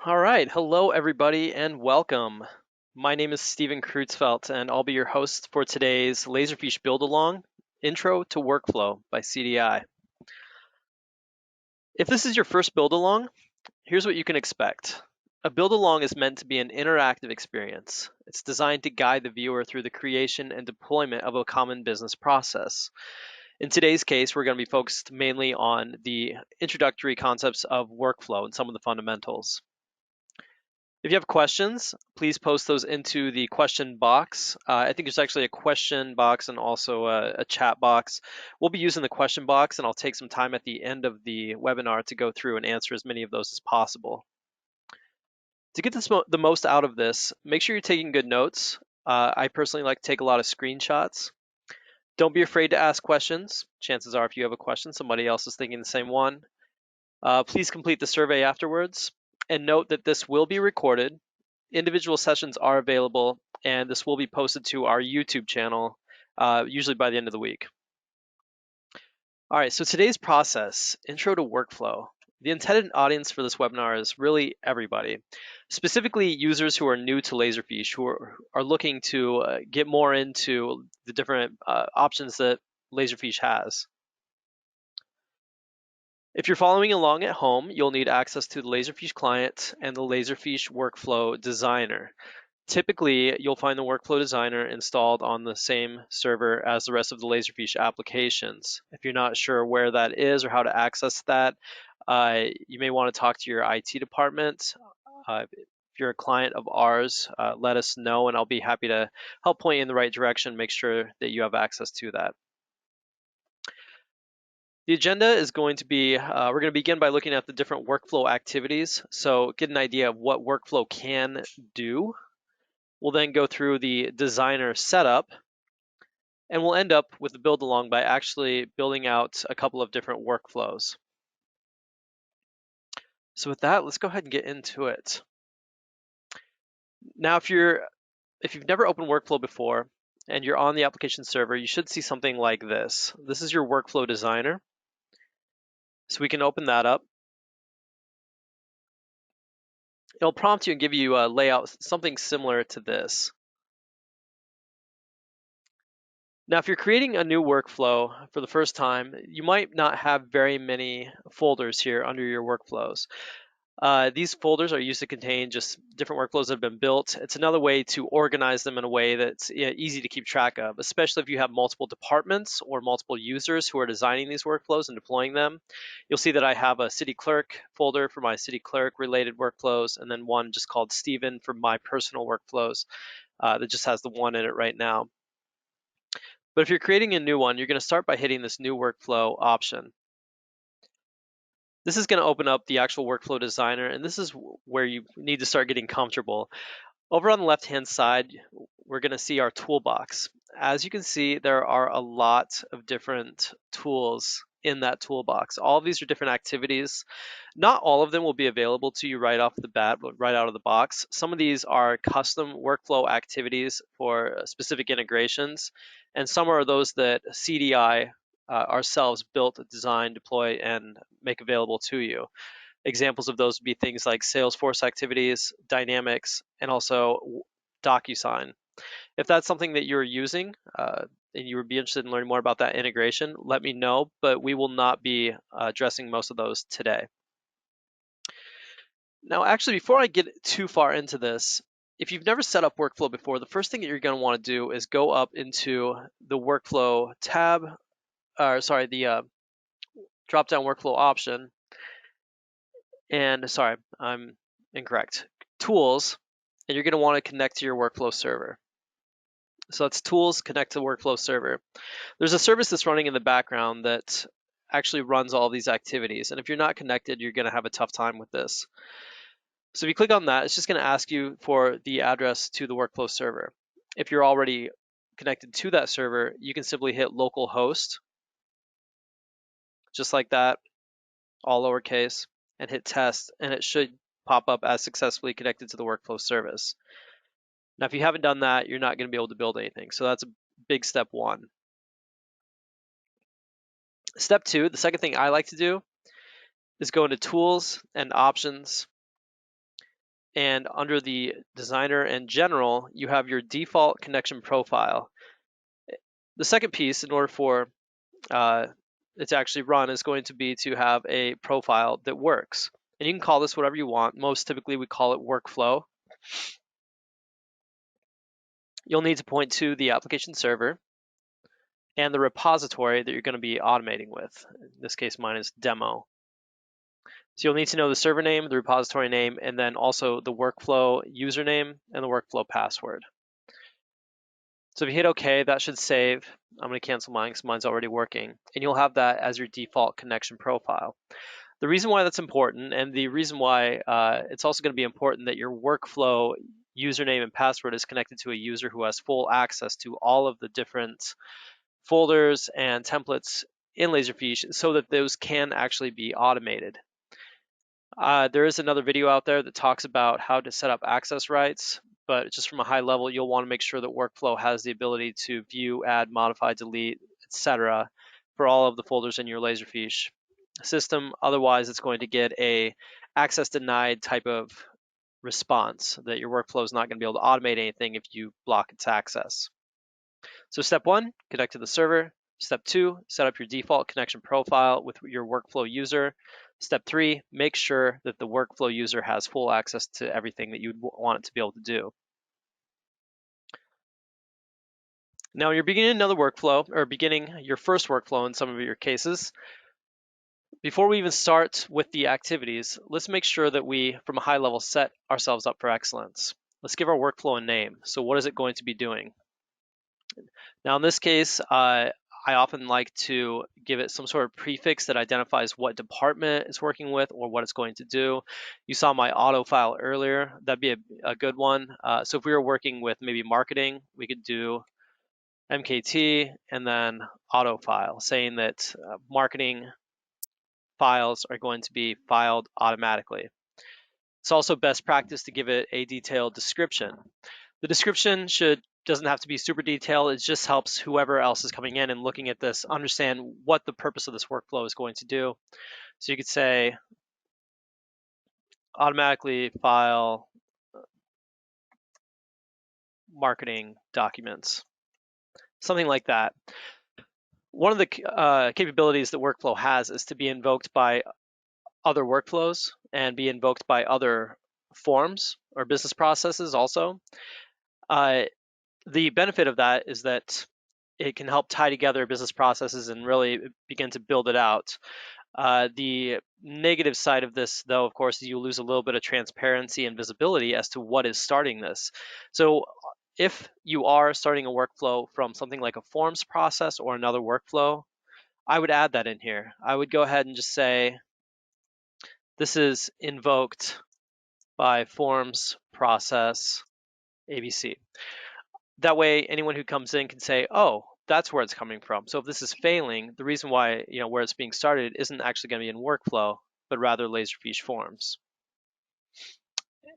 All right, hello everybody and welcome. My name is Steven Kreutzfeldt and I'll be your host for today's Laserfiche Build Along Intro to Workflow by CDI. If this is your first build along, here's what you can expect. A build along is meant to be an interactive experience. It's designed to guide the viewer through the creation and deployment of a common business process. In today's case, we're going to be focused mainly on the introductory concepts of workflow and some of the fundamentals. If you have questions, please post those into the question box. I think there's actually a question box and also a chat box. We'll be using the question box, and I'll take some time at the end of the webinar to go through and answer as many of those as possible. To get the most out of this, make sure you're taking good notes. I personally like to take a lot of screenshots. Don't be afraid to ask questions. Chances are if you have a question, somebody else is thinking the same one. Please complete the survey afterwards. And note that this will be recorded. Individual sessions are available, and this will be posted to our YouTube channel, usually by the end of the week. All right, so today's process, intro to workflow. The intended audience for this webinar is really everybody, specifically users who are new to Laserfiche, who are looking to get more into the different options that Laserfiche has. If you're following along at home, you'll need access to the Laserfiche client and the Laserfiche Workflow Designer. Typically, you'll find the Workflow Designer installed on the same server as the rest of the Laserfiche applications. If you're not sure where that is or how to access that, you may want to talk to your IT department. If you're a client of ours, let us know and I'll be happy to help point you in the right direction, make sure that you have access to that. The agenda is going to be, we're going to begin by looking at the different workflow activities. So get an idea of what workflow can do. We'll then go through the designer setup, and we'll end up with the build along by actually building out a couple of different workflows. So with that, let's go ahead and get into it. Now, if you've never opened Workflow before and you're on the application server, you should see something like this. This is your workflow designer. So we can open that up. It'll prompt you and give you a layout, something similar to this. Now, if you're creating a new workflow for the first time, you might not have very many folders here under your workflows. These folders are used to contain just different workflows that have been built. It's another way to organize them in a way that's easy to keep track of, especially if you have multiple departments or multiple users who are designing these workflows and deploying them. You'll see that I have a city clerk folder for my city clerk related workflows, and then one just called Steven for my personal workflows that just has the one in it right now. But if you're creating a new one, you're going to start by hitting this new workflow option. This is going to open up the actual workflow designer, and this is where you need to start getting comfortable. Over on the left-hand side, we're going to see our toolbox. As you can see, there are a lot of different tools in that toolbox. All of these are different activities. Not all of them will be available to you right off the bat, right out of the box. Some of these are custom workflow activities for specific integrations, and some are those that CDI ourselves built, design, deploy, and make available to you. Examples of those would be things like Salesforce activities, Dynamics, and also DocuSign. If that's something that you're using and you would be interested in learning more about that integration, let me know, but we will not be addressing most of those today. Now, actually, before I get too far into this, if you've never set up workflow before, the first thing that you're going to want to do is go up into the workflow tab, the drop-down workflow option, and sorry, I'm incorrect, tools, and you're going to want to connect to your workflow server. So that's tools, connect to the workflow server. There's a service that's running in the background that actually runs all these activities, and if you're not connected, you're going to have a tough time with this. So if you click on that, it's just going to ask you for the address to the workflow server. If you're already connected to that server, you can simply hit localhost, just like that, all lowercase, and hit test, and it should pop up as successfully connected to the workflow service. Now, if you haven't done that, you're not going to be able to build anything. So that's a big step one. Step two, the second thing I like to do is go into tools and options. and under the designer and general, you have your default connection profile. The second piece, in order for it to actually run, is going to be to have a profile that works. And you can call this whatever you want. Most typically, we call it workflow. You'll need to point to the application server and the repository that you're going to be automating with. In this case, mine is demo. So you'll need to know the server name, the repository name, and then also the workflow username and the workflow password. So if you hit OK, that should save. I'm going to cancel mine because mine's already working. And you'll have that as your default connection profile. The reason why that's important, and the reason why it's also going to be important that your workflow username and password is connected to a user who has full access to all of the different folders and templates in Laserfiche so that those can actually be automated. There is another video out there that talks about how to set up access rights, but just from a high level, you'll want to make sure that workflow has the ability to view, add, modify, delete, etc. for all of the folders in your Laserfiche system. Otherwise, it's going to get a access denied type of response that your workflow is not going to be able to automate anything if you block its access. So step 1, connect to the server. Step 2, set up your default connection profile with your workflow user. Step 3, make sure that the workflow user has full access to everything that you want it to be able to do. Now, you're beginning another workflow, or beginning your first workflow in some of your cases. Before we even start with the activities, let's make sure that we, from a high level, set ourselves up for excellence. Let's give our workflow a name. So what is it going to be doing? Now, in this case, I often like to give it some sort of prefix that identifies what department it's working with or what it's going to do. You saw my auto file earlier. That'd be a good one. So if we were working with maybe marketing, we could do MKT and then auto file, saying that marketing files are going to be filed automatically. It's also best practice to give it a detailed description. The description doesn't have to be super detailed. It just helps whoever else is coming in and looking at this understand what the purpose of this workflow is going to do. So you could say automatically file marketing documents, something like that. One of the capabilities that workflow has is to be invoked by other workflows and be invoked by other forms or business processes also. The benefit of that is that it can help tie together business processes and really begin to build it out. The negative side of this, though, of course, is you lose a little bit of transparency and visibility as to what is starting this. So if you are starting a workflow from something like a forms process or another workflow, I would add that in here. I would go ahead and just say, this is invoked by forms process ABC. That way, anyone who comes in can say, oh, that's where it's coming from. So if this is failing, the reason why, where it's being started isn't actually going to be in workflow, but rather Laserfiche forms.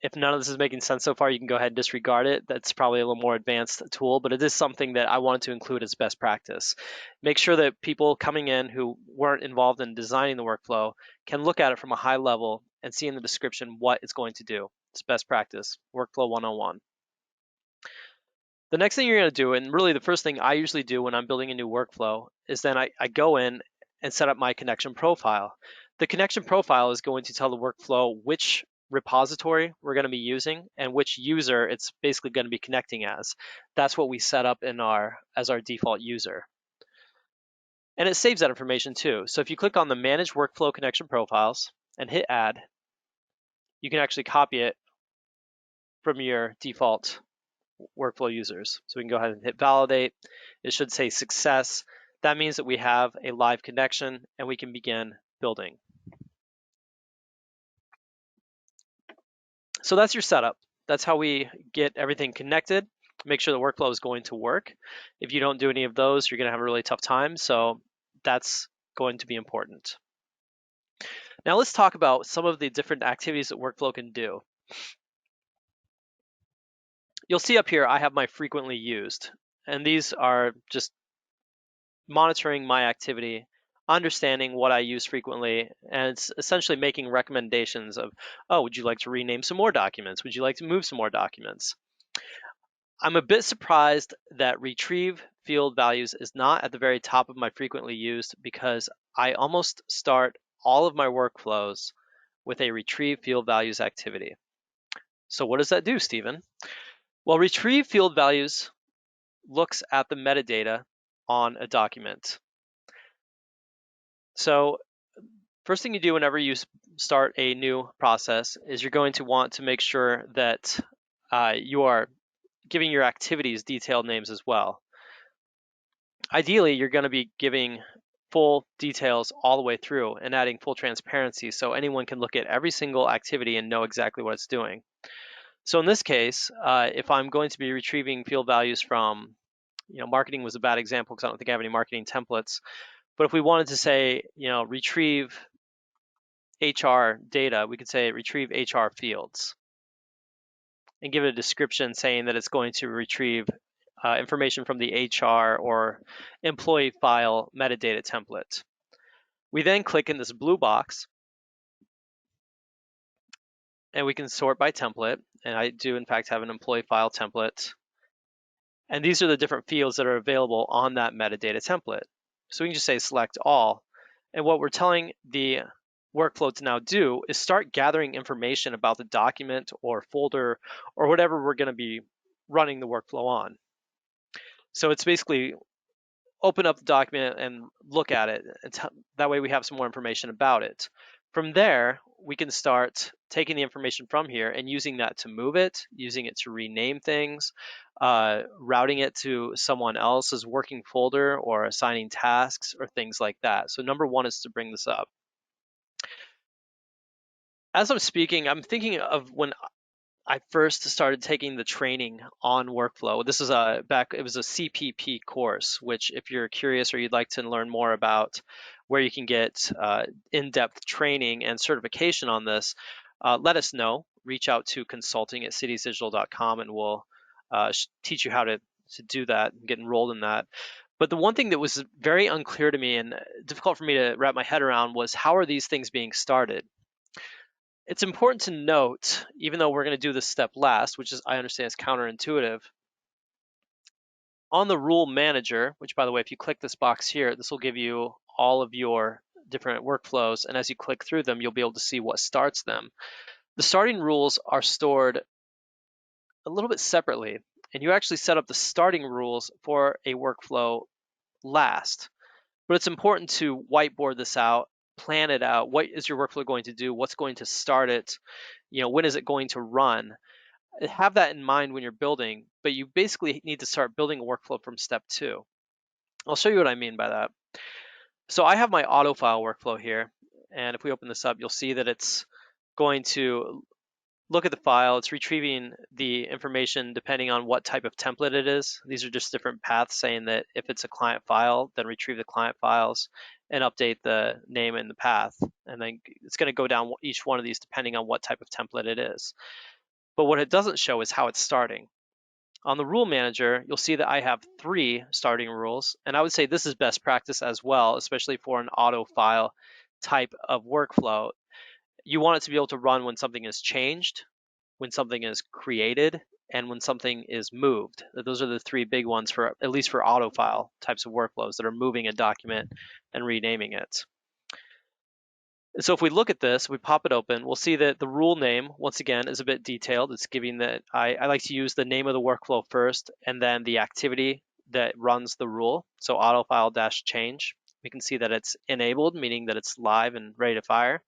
If none of this is making sense so far, you can go ahead and disregard it. That's probably a little more advanced tool, but it is something that I wanted to include as best practice. Make sure that people coming in who weren't involved in designing the workflow can look at it from a high level and see in the description what it's going to do. It's best practice, workflow 101. The next thing you're going to do, and really the first thing I usually do when I'm building a new workflow, is then I go in and set up my connection profile. The connection profile is going to tell the workflow which repository we're going to be using and which user it's basically going to be connecting as. That's what we set up as our default user. And it saves that information too. So if you click on the Manage Workflow Connection Profiles and hit Add, you can actually copy it from your default workflow users. So we can go ahead and hit validate. It should say success. That means that we have a live connection and we can begin building. So that's your setup. That's how we get everything connected, make sure the workflow is going to work. If you don't do any of those, you're going to have a really tough time. So that's going to be important. Now let's talk about some of the different activities that workflow can do. You'll see up here, I have my frequently used, and these are just monitoring my activity understanding what I use frequently, and it's essentially making recommendations of, oh, would you like to rename some more documents? Would you like to move some more documents? I'm a bit surprised that retrieve field values is not at the very top of my frequently used, because I almost start all of my workflows with a retrieve field values activity. So what does that do, Stephen? Well, retrieve field values looks at the metadata on a document. So first thing you do whenever you start a new process is you're going to want to make sure that you are giving your activities detailed names as well. Ideally, you're going to be giving full details all the way through and adding full transparency so anyone can look at every single activity and know exactly what it's doing. So in this case, if I'm going to be retrieving field values from, marketing was a bad example because I don't think I have any marketing templates. But if we wanted to say, retrieve HR data, we could say retrieve HR fields and give it a description saying that it's going to retrieve information from the HR or employee file metadata template. We then click in this blue box and we can sort by template. And I do in fact have an employee file template. And these are the different fields that are available on that metadata template. So we can just say select all. And what we're telling the workflow to now do is start gathering information about the document or folder or whatever we're going to be running the workflow on. So it's basically open up the document and look at it. That way we have some more information about it. From there, we can start taking the information from here and using that to move it, using it to rename things, routing it to someone else's working folder or assigning tasks or things like that. So number one is to bring this up. As I'm speaking, I'm thinking of when I first started taking the training on workflow. This is it was a CPP course, which if you're curious or you'd like to learn more about where you can get in-depth training and certification on this, let us know. Reach out to consulting@citiesdigital.com and we'll teach you how to do that and get enrolled in that. But the one thing that was very unclear to me and difficult for me to wrap my head around was, how are these things being started? It's important to note, even though we're going to do this step last, which is, I understand, is counterintuitive, on the rule manager, which by the way, if you click this box here, this will give you all of your different workflows. And as you click through them, you'll be able to see what starts them. The starting rules are stored a little bit separately, and you actually set up the starting rules for a workflow last. But it's important to whiteboard this out, plan it out. What is your workflow going to do? What's going to start it? When is it going to run? Have that in mind when you're building, but you basically need to start building a workflow from step 2. I'll show you what I mean by that. So I have my auto file workflow here, and if we open this up, you'll see that it's going to look at the file. It's retrieving the information depending on what type of template it is. These are just different paths saying that if it's a client file, then retrieve the client files and update the name and the path. And then it's going to go down each one of these depending on what type of template it is. But what it doesn't show is how it's starting. On the rule manager, you'll see that I have 3 starting rules, and I would say this is best practice as well, especially for an auto file type of workflow. You want it to be able to run when something is changed, when something is created, and when something is moved. Those are the 3 big ones for, at least for auto file types of workflows that are moving a document and renaming it. So if we look at this, we pop it open, we'll see that the rule name, once again, is a bit detailed. It's giving that I like to use the name of the workflow first and then the activity that runs the rule. So autofile-change. We can see that it's enabled, meaning that it's live and ready to fire.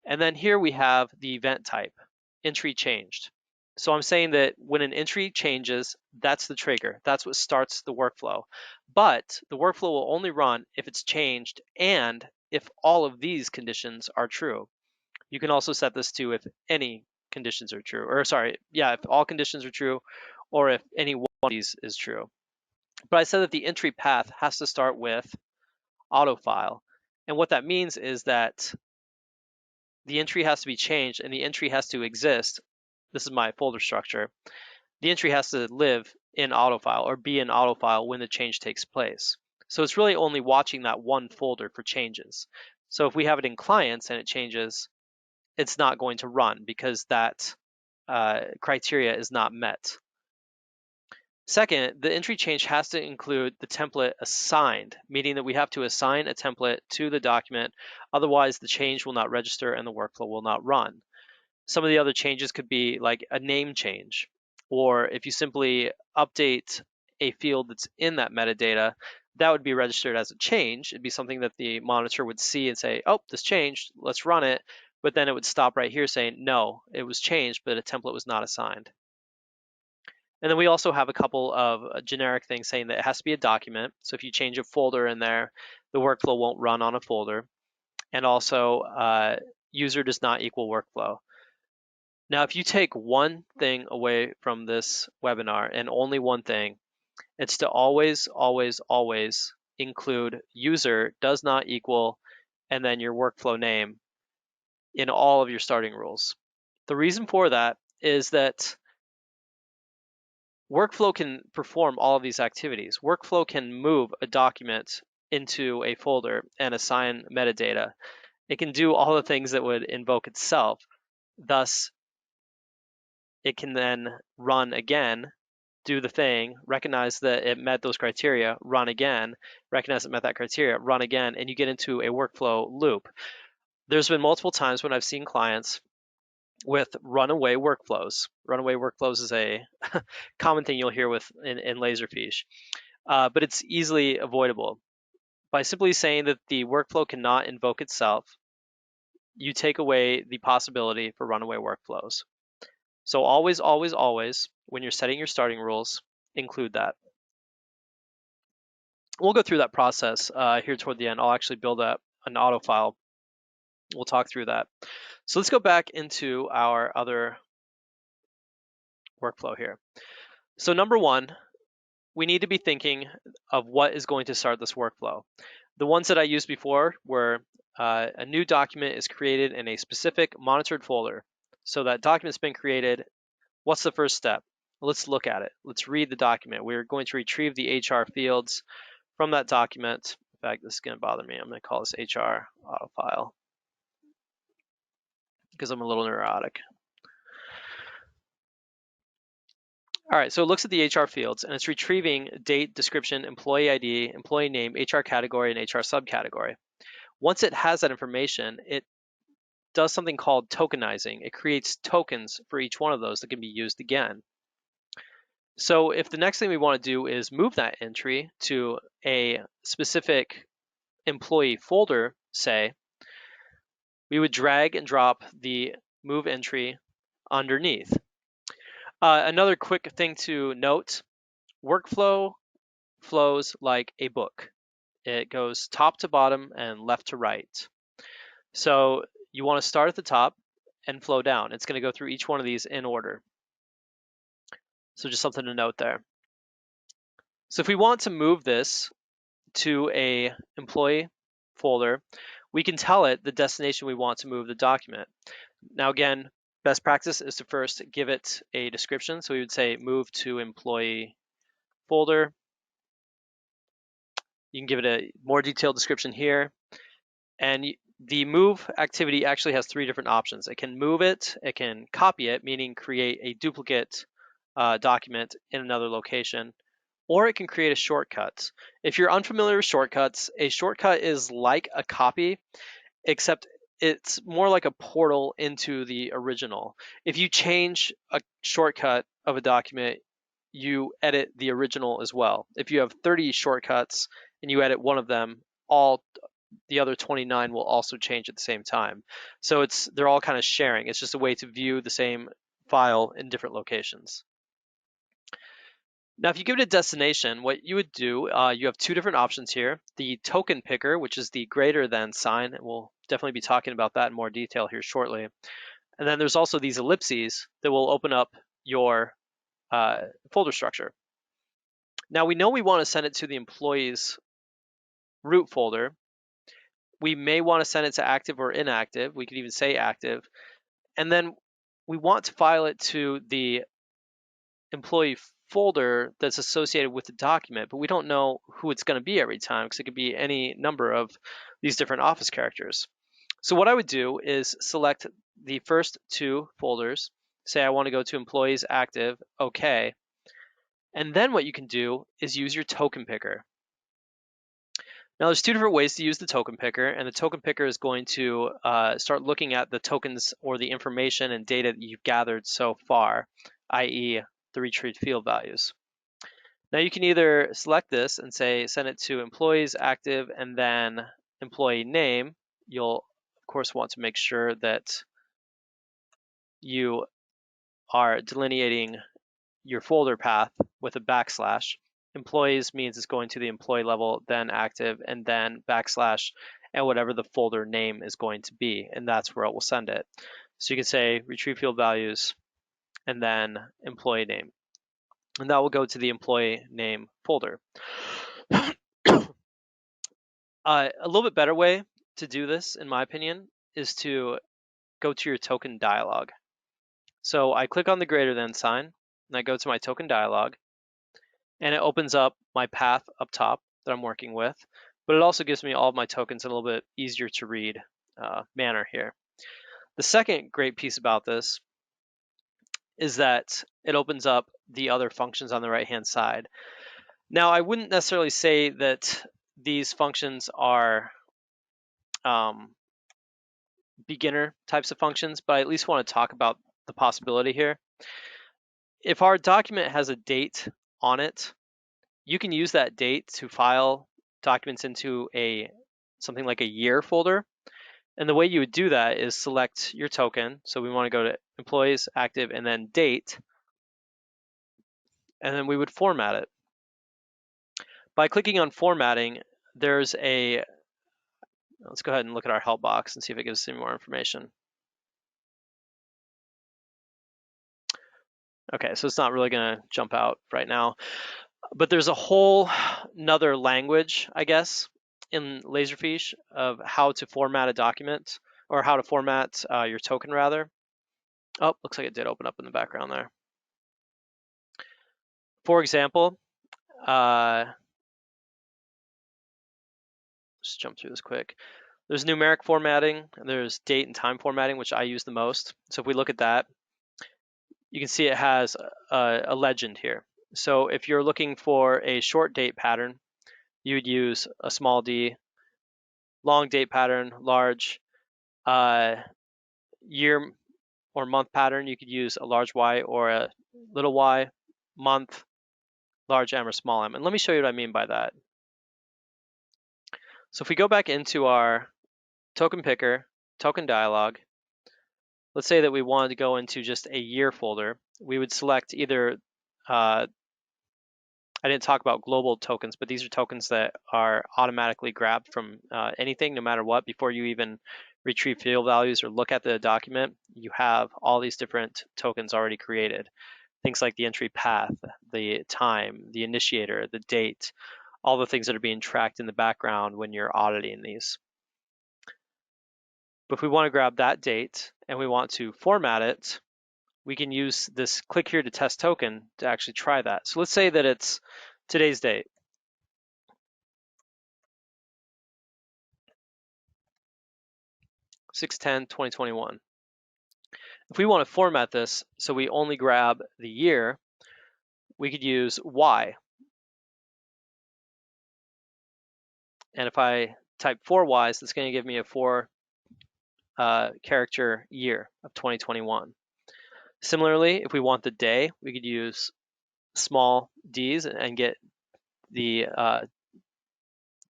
And then here we have the event type, entry changed. So I'm saying that when an entry changes, that's the trigger. That's what starts the workflow. But the workflow will only run if it's changed and if all of these conditions are true. You can also set this to if any conditions are true, or sorry, yeah, if all conditions are true, or if any one of these is true. But I said that the entry path has to start with autofile. And what that means is that the entry has to be changed and the entry has to exist. This is my folder structure. The entry has to live in autofile or be in autofile when the change takes place. So it's really only watching that one folder for changes. So if we have it in clients and it changes, it's not going to run because that criteria is not met. Second, the entry change has to include the template assigned, meaning that we have to assign a template to the document. Otherwise, the change will not register and the workflow will not run. Some of the other changes could be like a name change, or if you simply update a field that's in that metadata, that would be registered as a change. It'd be something that the monitor would see and say, oh, this changed, let's run it. But then it would stop right here saying, no, it was changed, but a template was not assigned. And then we also have a couple of generic things saying that it has to be a document. So if you change a folder in there, the workflow won't run on a folder. And also, user does not equal workflow. Now, if you take one thing away from this webinar, and only one thing, it's to always, always, always include user does not equal and then your workflow name in all of your starting rules. The reason for that is that workflow can perform all of these activities. Workflow can move a document into a folder and assign metadata. It can do all the things that would invoke itself. Thus, it can then run again, do the thing, recognize that it met those criteria, run again, recognize it met that criteria, run again, and you get into a workflow loop. There's been multiple times when I've seen clients with runaway workflows. Runaway workflows is a common thing you'll hear in Laserfiche, but it's easily avoidable. By simply saying that the workflow cannot invoke itself, you take away the possibility for runaway workflows. So always, always, always, when you're setting your starting rules, include that. We'll go through that process here toward the end. I'll actually build up an auto file. We'll talk through that. So let's go back into our other workflow here. So number one, we need to be thinking of what is going to start this workflow. The ones that I used before were a new document is created in a specific monitored folder. So that document's been created. What's the first step? Let's look at it. Let's read the document. We're going to retrieve the HR fields from that document. In fact, this is going to bother me. I'm going to call this HR auto file because I'm a little neurotic. All right, so it looks at the HR fields and it's retrieving date, description, employee ID, employee name, HR category, and HR subcategory. Once it has that information, it does something called tokenizing. It creates tokens for each one of those that can be used again. So if the next thing we want to do is move that entry to a specific employee folder, say, we would drag and drop the move entry underneath. Another quick thing to note, workflow flows like a book. It goes top to bottom and left to right. So you want to start at the top and flow down. It's going to go through each one of these in order. So just something to note there. So if we want to move this to a employee folder, we can tell it the destination we want to move the document. Now again, best practice is to first give it a description. So we would say move to employee folder. You can give it a more detailed description here. And the move activity actually has three different options. It can move it, it can copy it, meaning create a duplicate document in another location, or it can create a shortcut. If you're unfamiliar with shortcuts, a shortcut is like a copy, except it's more like a portal into the original. If you change a shortcut of a document, you edit the original as well. If you have 30 shortcuts and you edit one of them, all the other 29 will also change at the same time. So they're all kind of sharing. It's just a way to view the same file in different locations. Now, if you give it a destination, what you would do, you have two different options here. The token picker, which is the greater than sign, and we'll definitely be talking about that in more detail here shortly. And then there's also these ellipses that will open up your folder structure. Now, we know we want to send it to the employees root folder. We may want to send it to active or inactive. We could even say active. And then we want to file it to the employee folder that's associated with the document, but we don't know who it's going to be every time because it could be any number of these different Office characters. So what I would do is select the first two folders, say I want to go to employees active, okay. And then what you can do is use your token picker. Now there's two different ways to use the token picker, and the token picker is going to start looking at the tokens or the information and data that you've gathered so far, i.e. the retrieved field values. Now you can either select this and say send it to employees active and then employee name. You'll of course want to make sure that you are delineating your folder path with a backslash. Employees means it's going to the employee level, then active, and then backslash, and whatever the folder name is going to be, and that's where it will send it. So you can say retrieve field values, and then employee name, and that will go to the employee name folder. A little bit better way to do this, in my opinion, is to go to your token dialog. So I click on the greater than sign, and I go to my token dialog, and it opens up my path up top that I'm working with, but it also gives me all of my tokens in a little bit easier to read manner here. The second great piece about this is that it opens up the other functions on the right-hand side. Now, I wouldn't necessarily say that these functions are beginner types of functions, but I at least want to talk about the possibility here. If our document has a date on it, you can use that date to file documents into something like a year folder. And the way you would do that is select your token. So we want to go to employees, active, and then date. And then we would format it. By clicking on formatting, there's let's go ahead and look at our help box and see if it gives us any more information. Okay, so it's not really going to jump out right now. But there's a whole nother language, I guess, in Laserfiche of how to format a document, or how to format your token, rather. Oh, looks like it did open up in the background there. For example, just jump through this quick. There's numeric formatting, and there's date and time formatting, which I use the most. So if we look at that, you can see it has a legend here. So if you're looking for a short date pattern, you would use a small d, long date pattern, large, year or month pattern, you could use a large Y or a little y, month, large M or small m. And let me show you what I mean by that. So if we go back into our token picker, token dialog, let's say that we wanted to go into just a year folder, we would select either, I didn't talk about global tokens, but these are tokens that are automatically grabbed from anything, no matter what, before you even retrieve field values or look at the document. You have all these different tokens already created. Things like the entry path, the time, the initiator, the date, all the things that are being tracked in the background when you're auditing these. But if we want to grab that date and we want to format it, we can use this click here to test token to actually try that. So let's say that it's today's date. (6/10/2021). If we want to format this so we only grab the year, we could use Y. And if I type 4 Ys, that's going to give me a 4 character year of 2021. Similarly, if we want the day, we could use small d's and get the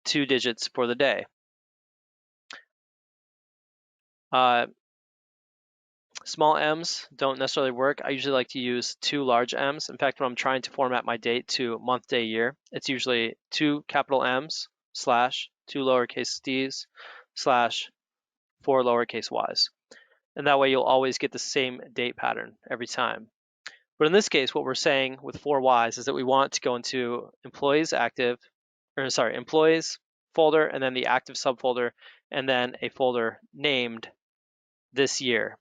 2 digits for the day. Small m's don't necessarily work. I usually like to use 2 large m's. In fact, when I'm trying to format my date to month, day, year, it's usually 2 capital M's slash 2 lowercase d's slash 4 lowercase y's. And that way you'll always get the same date pattern every time. But in this case, what we're saying with 4 Ys is that we want to go into employees active, or sorry, employees folder, and then the active subfolder, and then a folder named this year.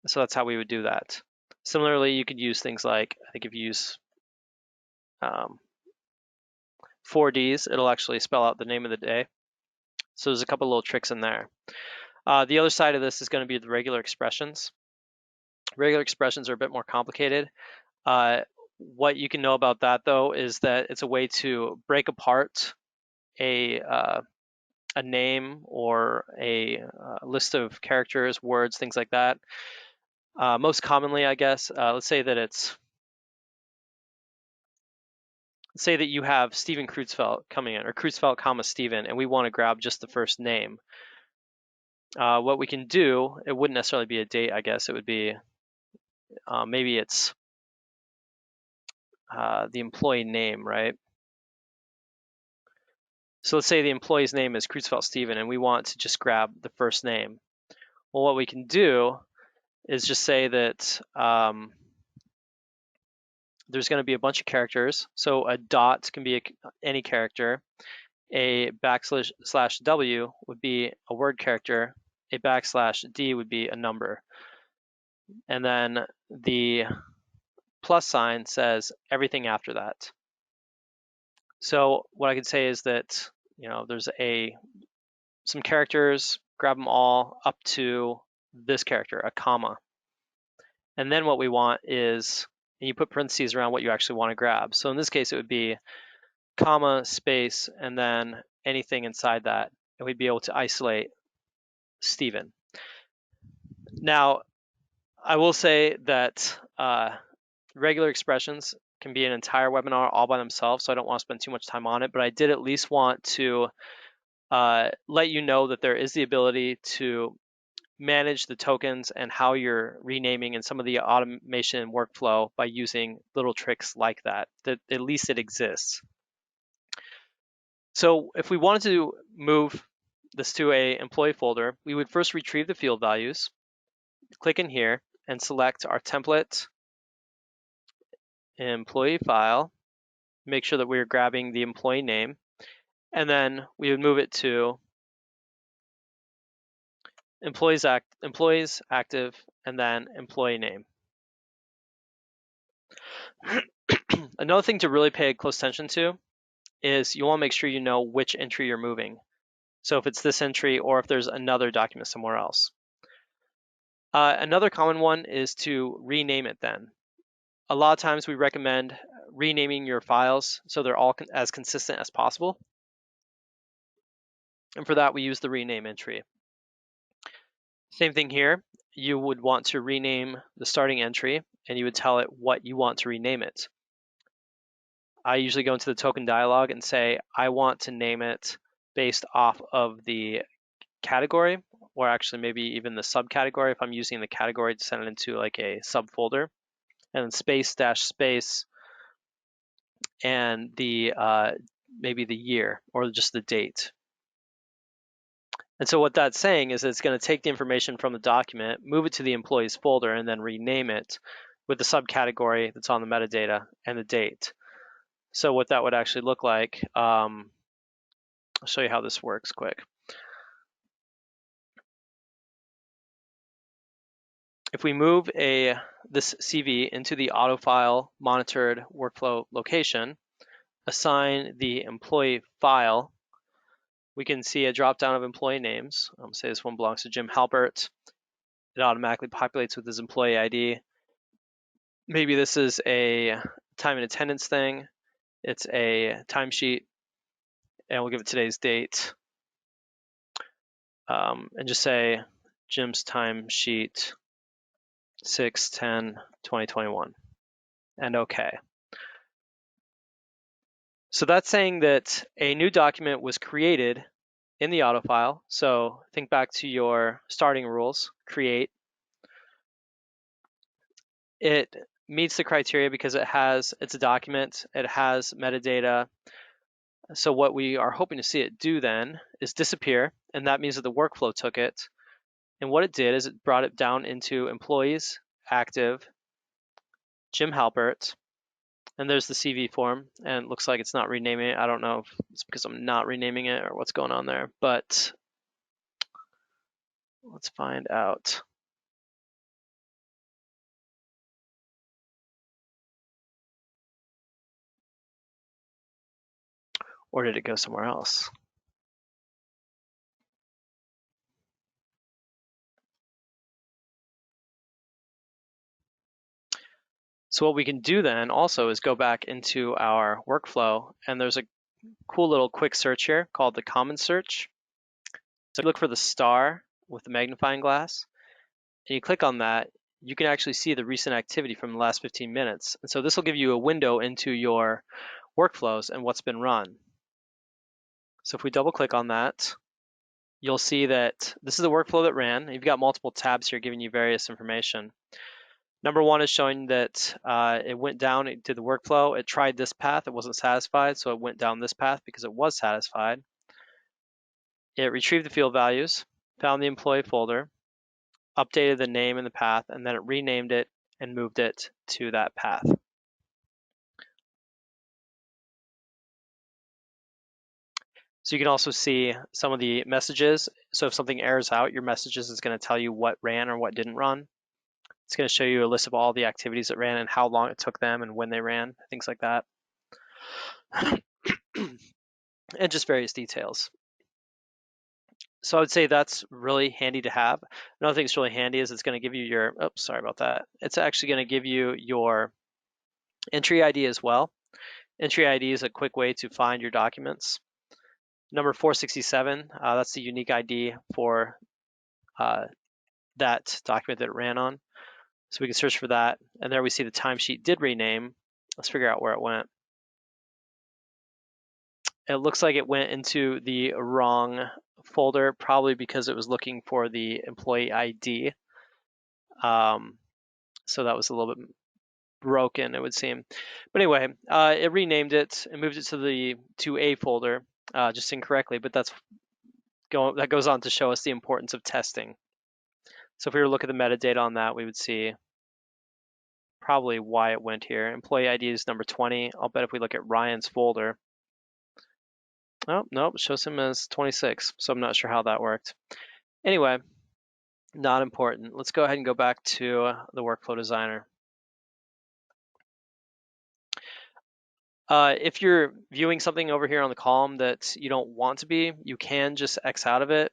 So that's how we would do that. Similarly, you could use things like, I think if you use 4Ds, it'll actually spell out the name of the day. So there's a couple little tricks in there. The other side of this is going to be the regular expressions. Regular expressions are a bit more complicated. What you can know about that, though, is that it's a way to break apart a name or a list of characters, words, things like that. Most commonly, I guess, let's say that you have Steven Kreutzfeldt coming in, or Kreutzfeldt, comma Steven, and we want to grab just the first name. What we can do, it wouldn't necessarily be a date, I guess. It would be maybe it's the employee name, right? So let's say the employee's name is Kreutzfeldt Steven, and we want to just grab the first name. Well, what we can do is just say that there's going to be a bunch of characters. So a dot can be any character. A backslash W would be a word character. A backslash D would be a number. And then the plus sign says everything after that. So what I could say is that, there's some characters, grab them all up to this character, a comma. And then what we want is, and you put parentheses around what you actually want to grab. So in this case, it would be comma, space, and then anything inside that. And we'd be able to isolate Steven. Now, I will say that regular expressions can be an entire webinar all by themselves, so I don't want to spend too much time on it, but I did at least want to let you know that there is the ability to manage the tokens and how you're renaming and some of the automation workflow by using little tricks like that at least it exists. So if we wanted to move this to a employee folder, we would first retrieve the field values, click in here, and select our template employee file, make sure that we're grabbing the employee name, and then we would move it to employees active, and then employee name. Another thing to really pay close attention to is you want to make sure you know which entry you're moving. So if it's this entry or if there's another document somewhere else. Another common one is to rename it then. A lot of times we recommend renaming your files so they're all as consistent as possible. And for that, we use the rename entry. Same thing here. You would want to rename the starting entry and you would tell it what you want to rename it. I usually go into the token dialog and say, I want to name it based off of the category, or actually maybe even the subcategory if I'm using the category to send it into like a subfolder, and then space dash space and the maybe the year or just the date. And so what that's saying is that it's going to take the information from the document, move it to the employees folder, and then rename it with the subcategory that's on the metadata and the date. So what that would actually look like, I'll show you how this works quick. If we move this CV into the auto file monitored workflow location, assign the employee file, we can see a drop down of employee names. Say this one belongs to Jim Halpert. It automatically populates with his employee ID. Maybe this is a time and attendance thing. It's a timesheet, and we'll give it today's date. And just say Jim's timesheet 6/10/2021, and OK. So that's saying that a new document was created in the auto file. So think back to your starting rules, create. It meets the criteria because it's a document, it has metadata. So what we are hoping to see it do then is disappear, and that means that the workflow took it. And what it did is it brought it down into employees, active, Jim Halpert, and there's the CV form, and it looks like it's not renaming it. I don't know if it's because I'm not renaming it or what's going on there, but let's find out. Or did it go somewhere else? So what we can do then also is go back into our workflow, and there's a cool little quick search here called the common search. So look for the star with the magnifying glass, and you click on that, you can actually see the recent activity from the last 15 minutes. And so this will give you a window into your workflows and what's been run. So if we double click on that, you'll see that this is a workflow that ran. You've got multiple tabs here giving you various information. Number one is showing that it went down, it did the workflow, it tried this path, it wasn't satisfied, so it went down this path because it was satisfied. It retrieved the field values, found the employee folder, updated the name and the path, and then it renamed it and moved it to that path. So you can also see some of the messages. So if something errors out, your messages is going to tell you what ran or what didn't run. It's going to show you a list of all the activities that ran and how long it took them and when they ran, things like that. And just various details. So I would say that's really handy to have. Another thing that's really handy is it's going to give you your, oops, sorry about that. It's actually going to give you your entry ID as well. Entry ID is a quick way to find your documents. Number 467, that's the unique ID for that document that it ran on. So we can search for that. And there we see the timesheet did rename. Let's figure out where it went. It looks like it went into the wrong folder, probably because it was looking for the employee ID. So that was a little bit broken, it would seem. But anyway, it renamed it and moved it to a folder just incorrectly. But that goes on to show us the importance of testing. So if we were to look at the metadata on that, we would see probably why it went here. Employee ID is number 20. I'll bet if we look at Ryan's folder, oh, nope, it shows him as 26. So I'm not sure how that worked. Anyway, not important. Let's go ahead and go back to the workflow designer. If you're viewing something over here on the column that you don't want to be, you can just X out of it.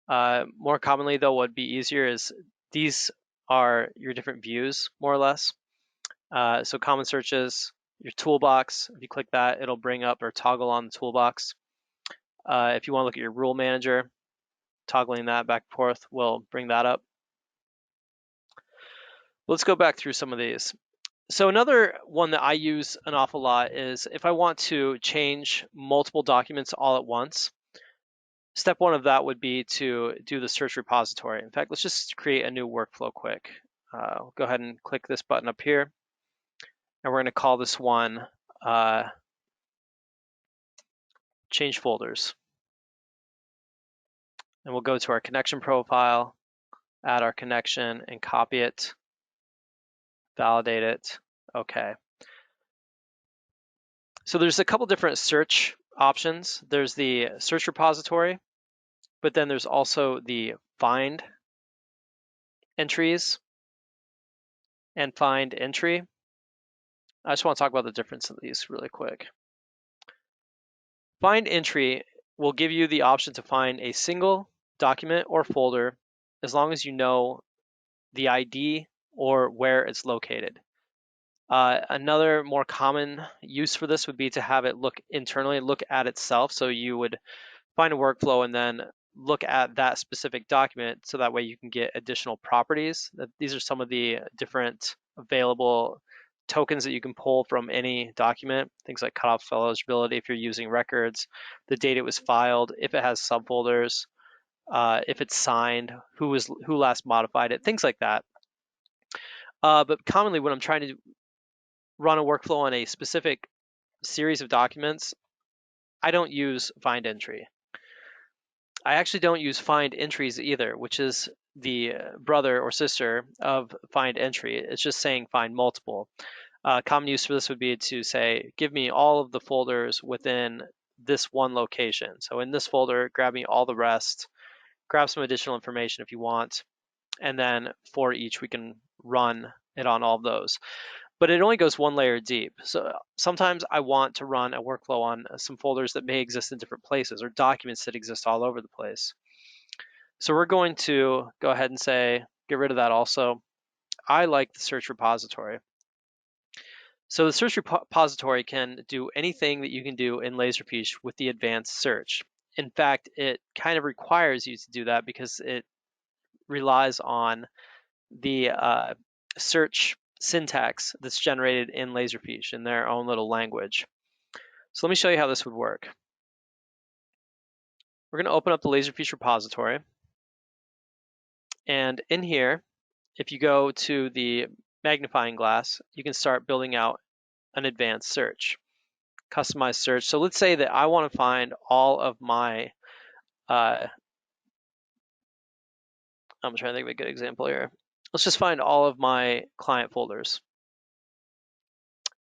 More commonly though, what would be easier is these are your different views, more or less. So common searches, your toolbox, if you click that, it'll bring up or toggle on the toolbox. If you want to look at your rule manager, toggling that back and forth will bring that up. Let's go back through some of these. So another one that I use an awful lot is if I want to change multiple documents all at once, step one of that would be to do the search repository. In fact, let's just create a new workflow quick. I'll go ahead and click this button up here, and we're going to call this one change folders. And we'll go to our connection profile, add our connection, and copy it, validate it. Okay. So there's a couple different search options. There's the search repository, but then there's also the find entries and find entry. I just want to talk about the difference of these really quick. Find entry will give you the option to find a single document or folder as long as you know the ID or where it's located. Another more common use for this would be to have it look internally, look at itself. So you would find a workflow and then look at that specific document so that way you can get additional properties. These are some of the different available tokens that you can pull from any document, things like cutoff eligibility if you're using records, the date it was filed, if it has subfolders, if it's signed, who last modified it, things like that. But commonly when I'm trying to run a workflow on a specific series of documents, I don't use find entry. I actually don't use find entries either, which is the brother or sister of find entry. It's just saying find multiple. Common use for this would be to say, give me all of the folders within this one location. So in this folder, grab me all the rest, grab some additional information if you want, and then for each we can run it on all of those. but it only goes one layer deep. So sometimes I want to run a workflow on some folders that may exist in different places or documents that exist all over the place. So we're going to go ahead and say, get rid of that also. I like the search repository. So the search repository can do anything that you can do in Laserfiche with the advanced search. In fact, it kind of requires you to do that because it relies on the search syntax that's generated in Laserfiche in their own little language. So let me show you how this would work. We're going to open up the Laserfiche repository. And in here, if you go to the magnifying glass, you can start building out an advanced search, customized search. So let's say that I want to find all of my, I'm trying to think of a good example here. Let's just find all of my client folders.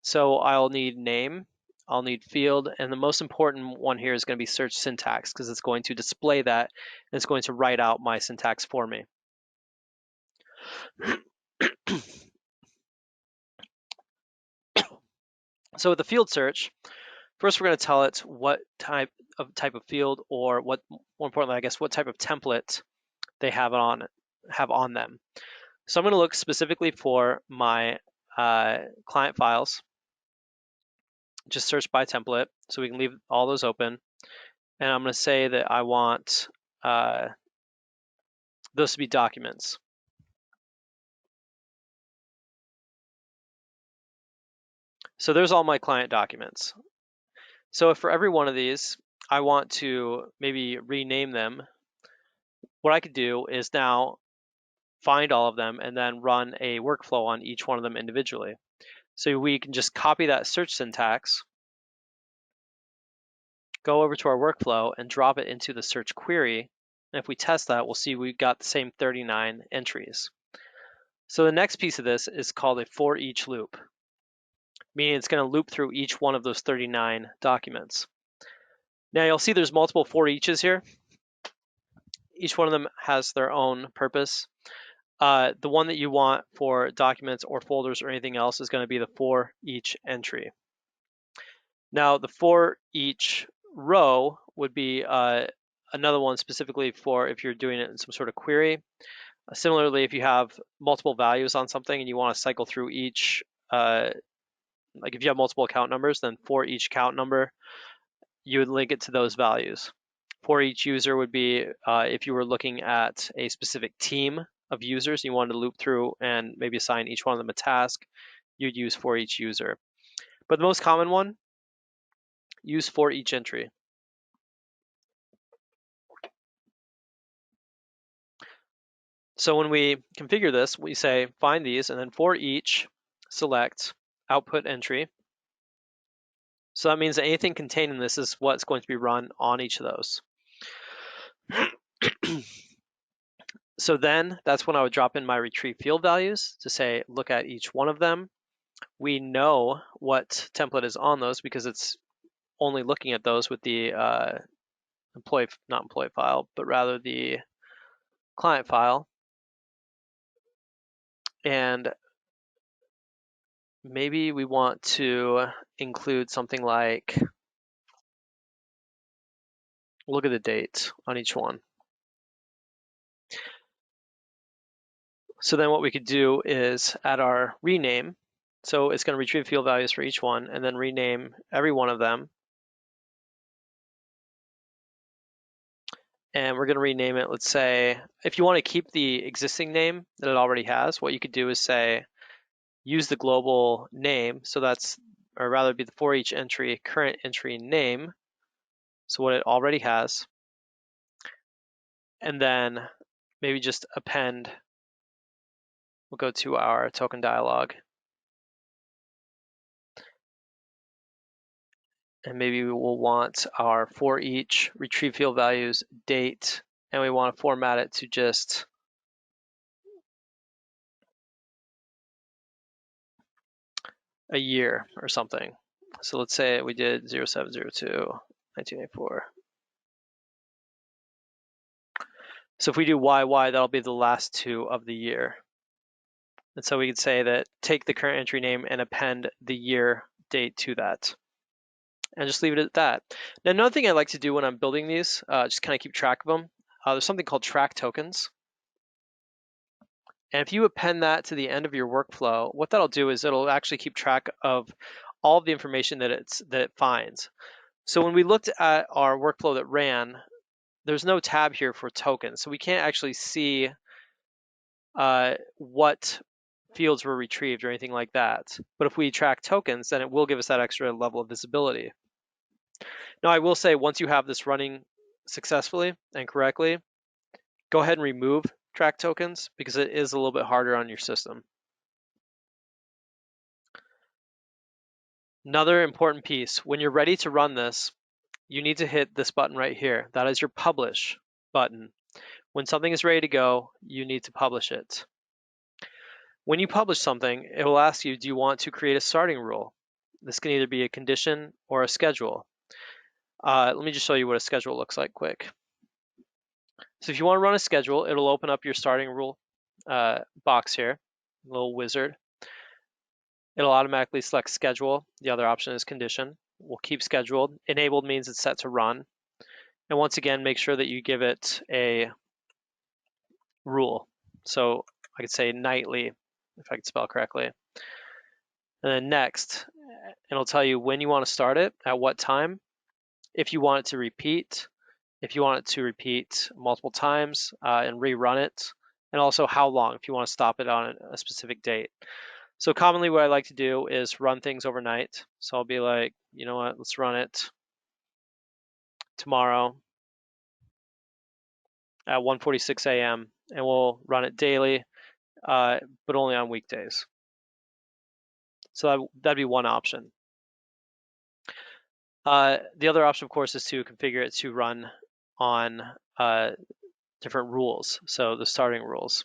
So I'll need name, I'll need field, and the most important one here is going to be search syntax because it's going to display that and it's going to write out my syntax for me. So with the field search, first we're going to tell it what type of field, or what, more importantly, I guess, what type of template they have on them. So I'm going to look specifically for my client files. Just search by template, so we can leave all those open. And I'm going to say that I want those to be documents. So there's all my client documents. So if for every one of these, I want to maybe rename them, what I could do is now find all of them and then run a workflow on each one of them individually. So we can just copy that search syntax, go over to our workflow and drop it into the search query. And if we test that, we'll see we got the same 39 entries. So the next piece of this is called a for each loop, meaning it's going to loop through each one of those 39 documents. Now you'll see there's multiple for eaches here. Each one of them has their own purpose. The one that you want for documents or folders or anything else is going to be the for each entry. Now the for each row would be another one specifically for if you're doing it in some sort of query. Similarly, if you have multiple values on something and you want to cycle through each, like if you have multiple account numbers, then for each count number, you would link it to those values. For each user would be if you were looking at a specific team of users, you wanted to loop through and maybe assign each one of them a task, you'd use for each user. But the most common one, use for each entry. So when we configure this, we say find these, and then for each, select output entry. So that means that anything contained in this is what's going to be run on each of those. So then that's when I would drop in my retrieve field values to say, look at each one of them. We know what template is on those because it's only looking at those with the not employee file, but rather the client file. And maybe we want to include something like, look at the date on each one. So then what we could do is add our rename. So it's going to retrieve field values for each one and then rename every one of them. And we're going to rename it, let's say, if you want to keep the existing name that it already has, what you could do is say, use the global name. So that's, or rather be the for each entry, current entry name. So what it already has. And then maybe just append. We'll go to our token dialog. And maybe we will want our for each retrieve field values date, and we want to format it to just a year or something. So let's say we did 0702 1984. So if we do YY, that'll be the last two of the year. And so we could say that take the current entry name and append the year date to that. And just leave it at that. Now, another thing I like to do when I'm building these, just kind of keep track of them, there's something called track tokens. And if you append that to the end of your workflow, what that'll do is it'll actually keep track of all of the information that it finds. So when we looked at our workflow that ran, there's no tab here for tokens. So we can't actually see what fields were retrieved or anything like that. But if we track tokens, then it will give us that extra level of visibility. Now, I will say once you have this running successfully and correctly, go ahead and remove track tokens because it is a little bit harder on your system. Another important piece, when you're ready to run this, you need to hit this button right here. That is your publish button. When something is ready to go, you need to publish it. When you publish something, it will ask you, do you want to create a starting rule? This can either be a condition or a schedule. Let me just show you what a schedule looks like quick. So if you want to run a schedule, it'll open up your starting rule box here, little wizard. It'll automatically select schedule. The other option is condition. We'll keep scheduled. Enabled means it's set to run. And once again, make sure that you give it a rule. So I could say nightly, if I could spell correctly. And then next, and it'll tell you when you want to start it, at what time, if you want it to repeat, if you want it to repeat multiple times and rerun it, and also how long, if you want to stop it on a specific date. So commonly what I like to do is run things overnight. So I'll be like, you know what, let's run it tomorrow at 1:46 a.m. and we'll run it daily, but only on weekdays. So that'd be one option. The other option, of course, is to configure it to run on different rules. So the starting rules,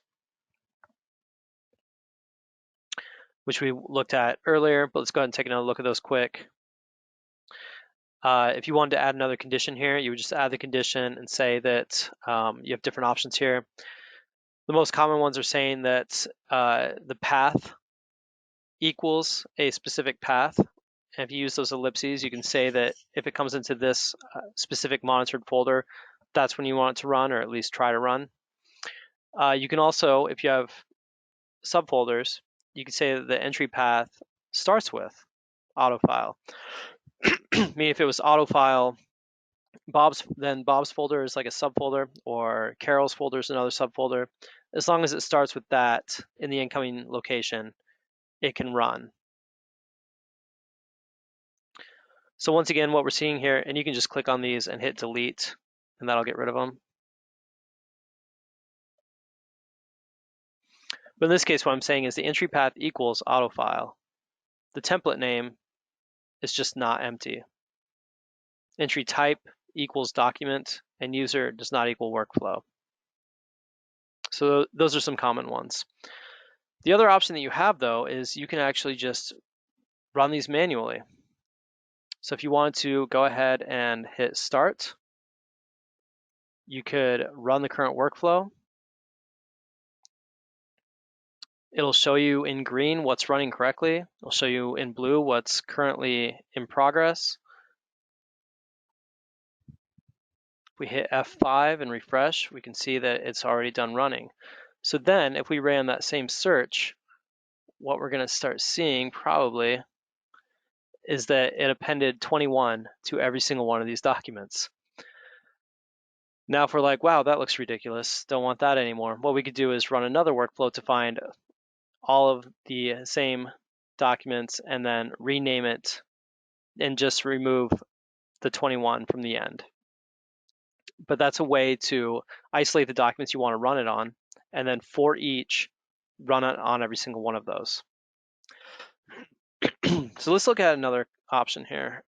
which we looked at earlier, but let's go ahead and take another look at those quick. If you wanted to add another condition here, you would just add the condition and say that you have different options here. The most common ones are saying that the path equals a specific path. And if you use those ellipses, you can say that if it comes into this specific monitored folder, that's when you want it to run, or at least try to run. You can also, if you have subfolders, you can say that the entry path starts with autofile. Meaning if it was autofile Bob's, then Bob's folder is like a subfolder, or Carol's folder is another subfolder. As long as it starts with that in the incoming location, it can run. So once again, what we're seeing here, and you can just click on these and hit delete, and that'll get rid of them. But in this case, what I'm saying is the entry path equals autofile. The template name is just not empty. Entry type equals document, and user does not equal workflow. So those are some common ones. The other option that you have, though, is you can actually just run these manually. So if you want to go ahead and hit start, you could run the current workflow. It'll show you in green what's running correctly. It'll show you in blue what's currently in progress. If we hit F5 and refresh, we can see that it's already done running. So then if we ran that same search, what we're going to start seeing probably is that it appended 21 to every single one of these documents. Now if we're like, wow, that looks ridiculous, don't want that anymore, what we could do is run another workflow to find all of the same documents and then rename it and just remove the 21 from the end. But that's a way to isolate the documents you want to run it on, and then for each, run it on every single one of those. So let's look at another option here.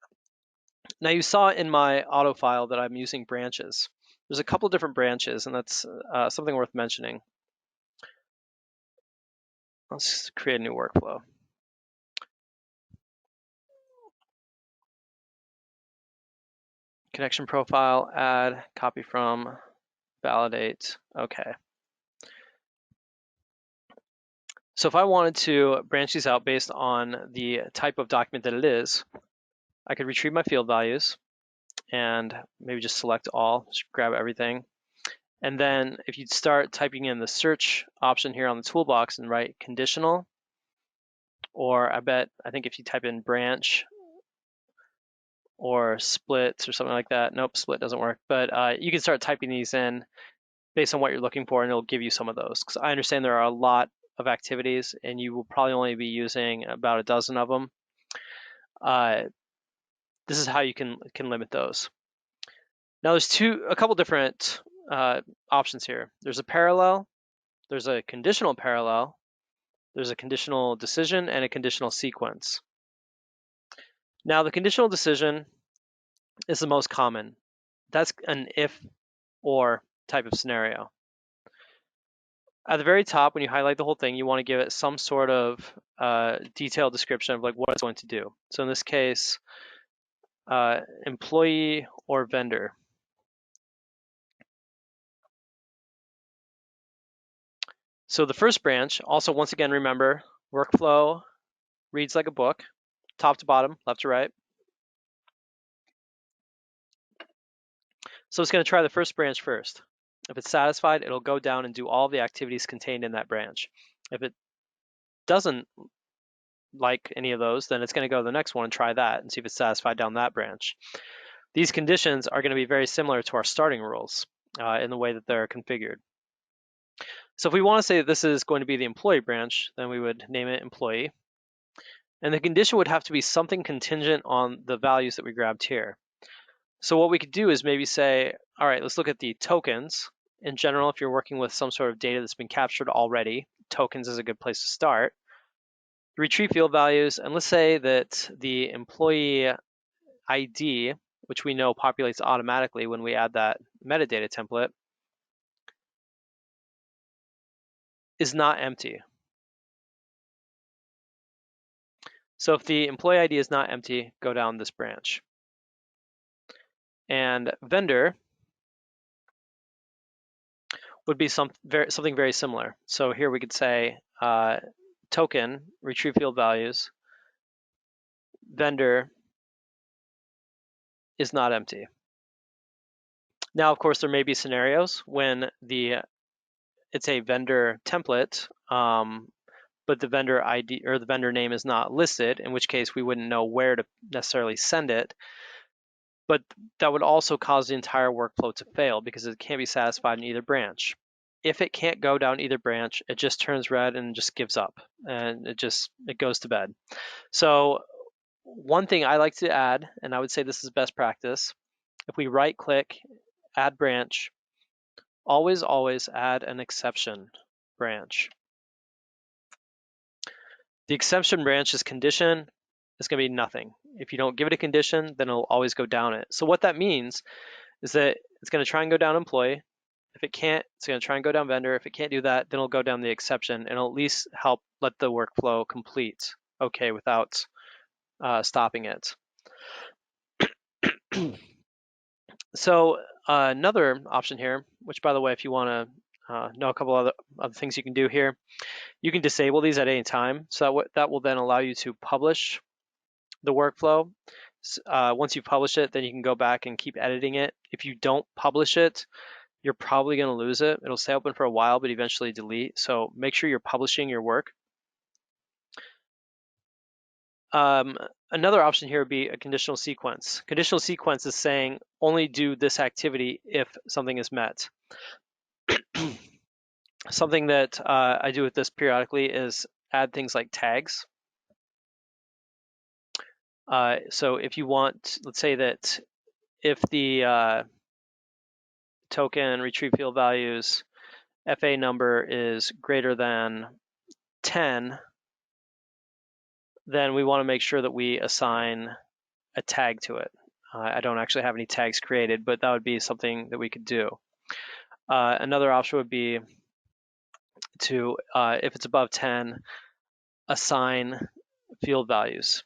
Now you saw in my auto file that I'm using branches. There's a couple different branches, and that's something worth mentioning. Let's create a new workflow. Connection profile, add, copy from, validate, okay. So if I wanted to branch these out based on the type of document that it is, I could retrieve my field values and maybe just select all, just grab everything. And then if you start typing in the search option here on the toolbox and write conditional, or I think if you type in branch or splits or something like that, nope, split doesn't work, but you can start typing these in based on what you're looking for and it'll give you some of those. Because I understand there are a lot of activities and you will probably only be using about a dozen of them. This is how you can limit those. Now there's a couple different options here. There's a parallel, there's a conditional parallel, there's a conditional decision, and a conditional sequence. Now the conditional decision is the most common. That's an if or type of scenario. At the very top, when you highlight the whole thing, you want to give it some sort of detailed description of like what it's going to do. So in this case, employee or vendor. So the first branch, also once again, remember, workflow reads like a book, top to bottom, left to right. So it's going to try the first branch first. If it's satisfied, it'll go down and do all the activities contained in that branch. If it doesn't like any of those, then it's going to go to the next one and try that and see if it's satisfied down that branch. These conditions are going to be very similar to our starting rules in the way that they're configured. So if we want to say that this is going to be the employee branch, then we would name it employee. And the condition would have to be something contingent on the values that we grabbed here. So what we could do is maybe say, all right, let's look at the tokens. In general, if you're working with some sort of data that's been captured already, tokens is a good place to start. Retrieve field values, and let's say that the employee ID, which we know populates automatically when we add that metadata template, is not empty. So if the employee ID is not empty, go down this branch. And vendor would be something very similar. So here we could say token, retrieve field values, vendor is not empty. Now, of course, there may be scenarios when it's a vendor template, but the vendor ID or the vendor name is not listed, in which case we wouldn't know where to necessarily send it. But that would also cause the entire workflow to fail because it can't be satisfied in either branch. If it can't go down either branch, it just turns red and just gives up and it goes to bed. So one thing I like to add, and I would say this is best practice, if we right click, add branch, always add an exception branch. The exception branch's condition is going to be nothing. If you don't give it a condition, then it'll always go down it. So what that means is that it's going to try and go down employee. If it can't, it's going to try and go down vendor. If it can't do that, then it'll go down the exception and it'll at least help let the workflow complete okay without stopping it. So another option here, which by the way, if you want to know a couple other things you can do here, you can disable these at any time. So that will then allow you to publish the workflow. Once you publish it, then you can go back and keep editing it. If you don't publish it, you're probably going to lose it. It'll stay open for a while, but eventually delete. So make sure you're publishing your work. Another option here would be a conditional sequence. Conditional sequence is saying only do this activity if something is met. Something that I do with this periodically is add things like tags. So if you want, let's say that if the token retrieve field values FA number is greater than 10, then we want to make sure that we assign a tag to it. I don't actually have any tags created, but that would be something that we could do. Another option would be to, if it's above 10, assign field values.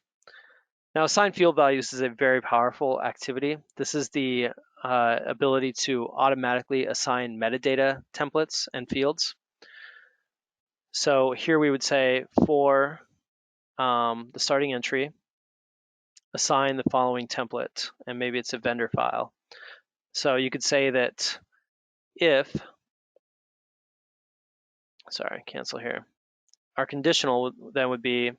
Now, assign field values is a very powerful activity. This is the ability to automatically assign metadata templates and fields. So here we would say for the starting entry, assign the following template, and maybe it's a vendor file. So you could say that if, sorry, cancel here. Our conditional then would be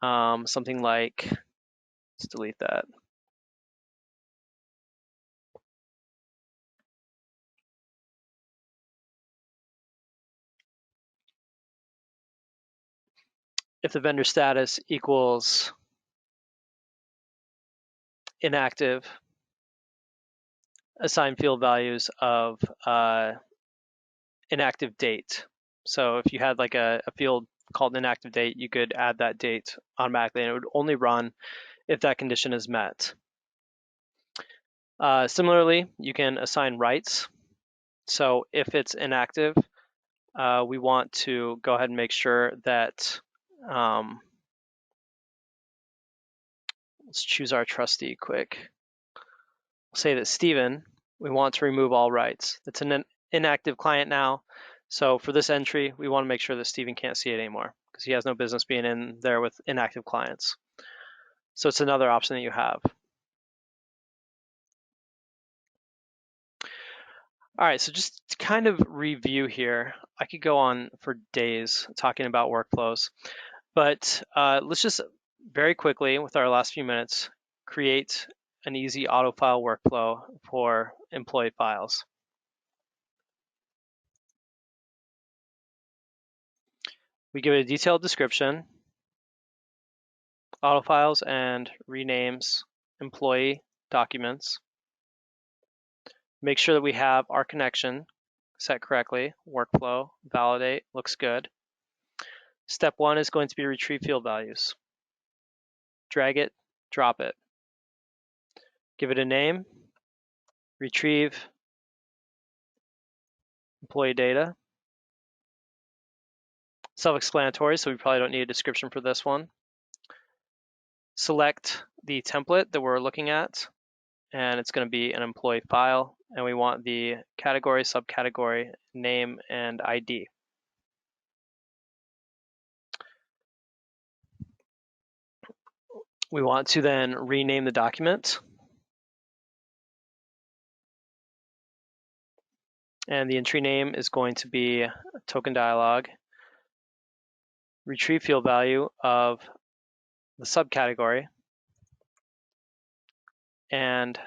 something like, let's delete that. If the vendor status equals inactive, assign field values of inactive date. So if you had like a field called inactive date, you could add that date automatically, and it would only run if that condition is met. Similarly, you can assign rights. So if it's inactive, we want to go ahead and make sure that, let's choose our trustee quick. We'll say that Steven, we want to remove all rights. It's an inactive client now. So for this entry, we want to make sure that Steven can't see it anymore because he has no business being in there with inactive clients. So it's another option that you have. All right, so just to kind of review here, I could go on for days talking about workflows, but let's just very quickly, with our last few minutes, create an easy auto file workflow for employee files. We give it a detailed description, auto files, and renames employee documents. Make sure that we have our connection set correctly, workflow, validate, looks good. Step 1 is going to be retrieve field values. Drag it, drop it. Give it a name, retrieve employee data. Self-explanatory, so we probably don't need a description for this one. Select the template that we're looking at, and it's going to be an employee file, and we want the category, subcategory, name, and ID. We want to then rename the document, and the entry name is going to be token dialog. Retrieve field value of the subcategory, and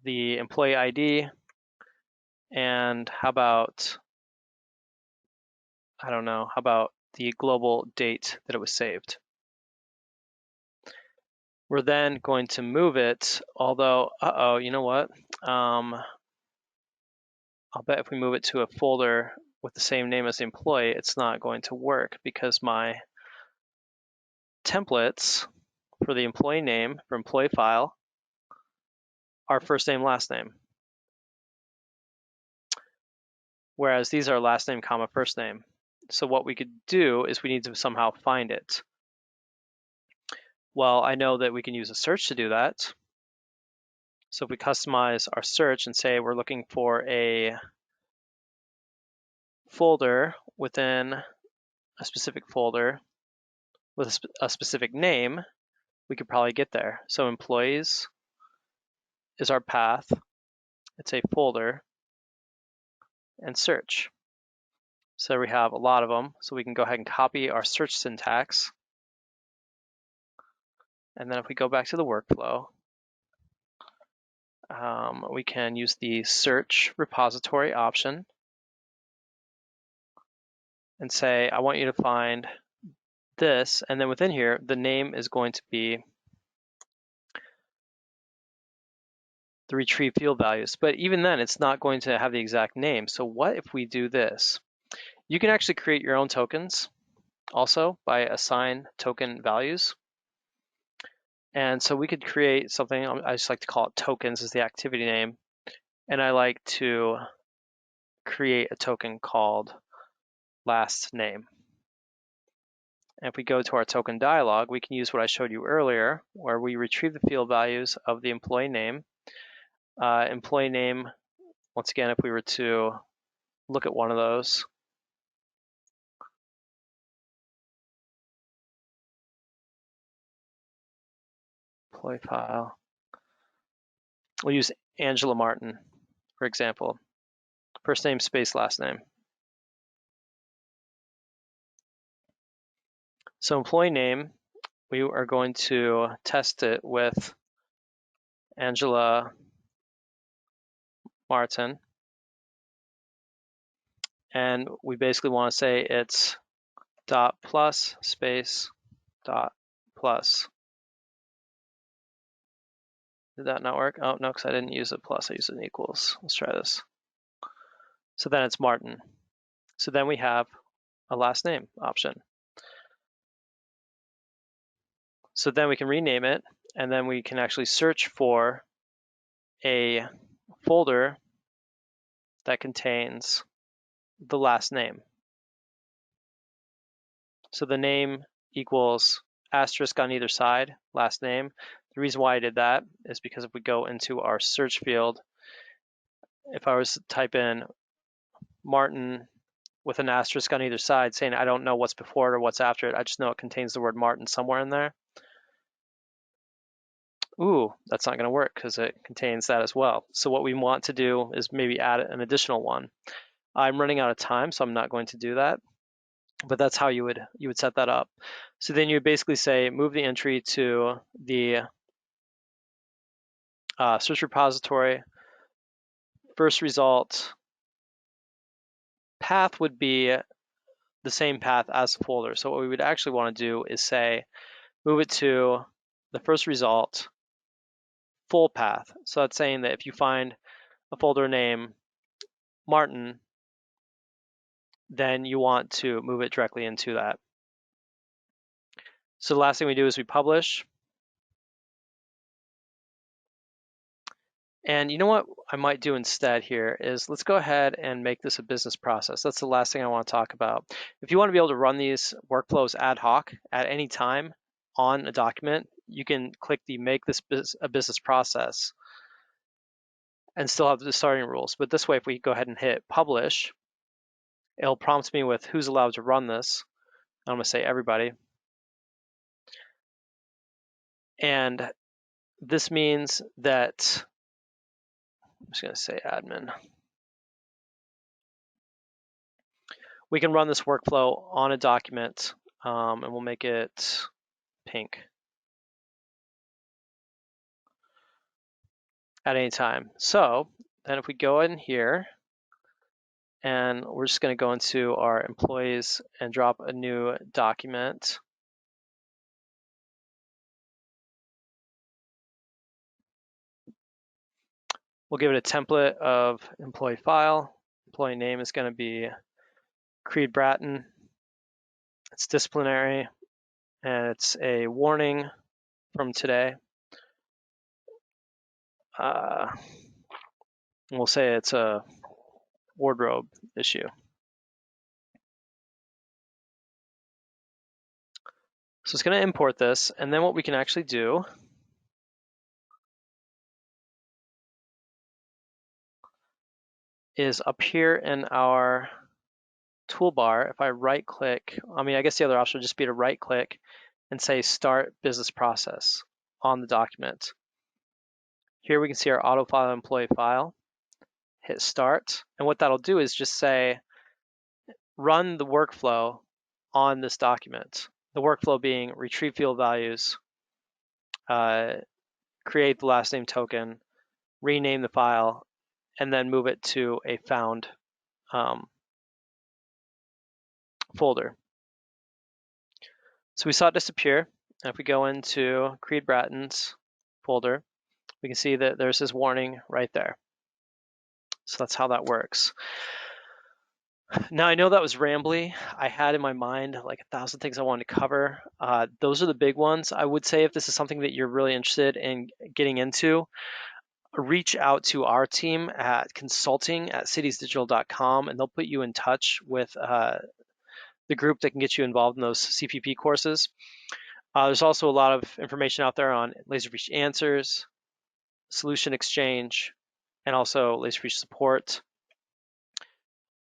the employee ID, and how about the global date that it was saved. We're then going to move it, although, you know what? I'll bet if we move it to a folder with the same name as the employee, it's not going to work because my templates for the employee name, for employee file, are first name, last name. Whereas these are last name, comma, first name. So what we could do is we need to somehow find it. Well, I know that we can use a search to do that. So if we customize our search and say we're looking for a folder within a specific folder with a specific name, we could probably get there. So employees is our path. It's a folder and search. So we have a lot of them. So we can go ahead and copy our search syntax. And then if we go back to the workflow, we can use the search repository option and say, I want you to find this. And then within here, the name is going to be the retrieve field values. But even then, it's not going to have the exact name. So what if we do this? You can actually create your own tokens also by assign token values. And so we could create something, I just like to call it tokens as the activity name. And I like to create a token called last name. And if we go to our token dialog, we can use what I showed you earlier, where we retrieve the field values of the employee name. Employee name, once again, if we were to look at one of those, employee file. We'll use Angela Martin, for example. First name space last name. So employee name, we are going to test it with Angela Martin. And we basically want to say it's dot plus space dot plus. Did that not work? Oh, no, because I didn't use a plus. I used an equals. Let's try this. So then it's Martin. So then we have a last name option. So then we can rename it, and then we can actually search for a folder that contains the last name. So the name equals asterisk on either side, last name. The reason why I did that is because if we go into our search field, if I was to type in Martin with an asterisk on either side saying I don't know what's before it or what's after it, I just know it contains the word Martin somewhere in there. Ooh, that's not going to work because it contains that as well. So what we want to do is maybe add an additional one. I'm running out of time, so I'm not going to do that. But that's how you would set that up. So then you would basically say move the entry to the search repository. First result path would be the same path as the folder. So what we would actually want to do is say move it to the first result full path. So that's saying that if you find a folder name Martin, then you want to move it directly into that. So the last thing we do is we publish. And you know what I might do instead here is let's go ahead and make this a business process. That's the last thing I want to talk about. If you want to be able to run these workflows ad hoc at any time on a document, you can click the make this a business process and still have the starting rules. But this way, if we go ahead and hit publish, it'll prompt me with who's allowed to run this. I'm going to say everybody. And this means that, I'm just going to say admin. We can run this workflow on a document, and we'll make it pink at any time. So then if we go in here, and we're just going to go into our employees and drop a new document. We'll give it a template of employee file. Employee name is going to be Creed Bratton. It's disciplinary, and it's a warning from today. We'll say it's a wardrobe issue. So it's going to import this, and then what we can actually do is up here in our toolbar, if I right click, I guess the other option would just be to right click and say start business process on the document. Here we can see our auto file employee file, hit start, and what that'll do is just say run the workflow on this document. The workflow being retrieve field values, create the last name token, rename the file, and then move it to a found folder. So we saw it disappear. And if we go into Creed Bratton's folder, we can see that there's this warning right there. So that's how that works. Now I know that was rambly. I had in my mind like 1,000 things I wanted to cover. Those are the big ones. I would say if this is something that you're really interested in getting into, reach out to our team at consulting@citiesdigital.com, and they'll put you in touch with the group that can get you involved in those CPP courses. There's also a lot of information out there on Laserfiche Answers, Solution Exchange, and also Laserfiche Support.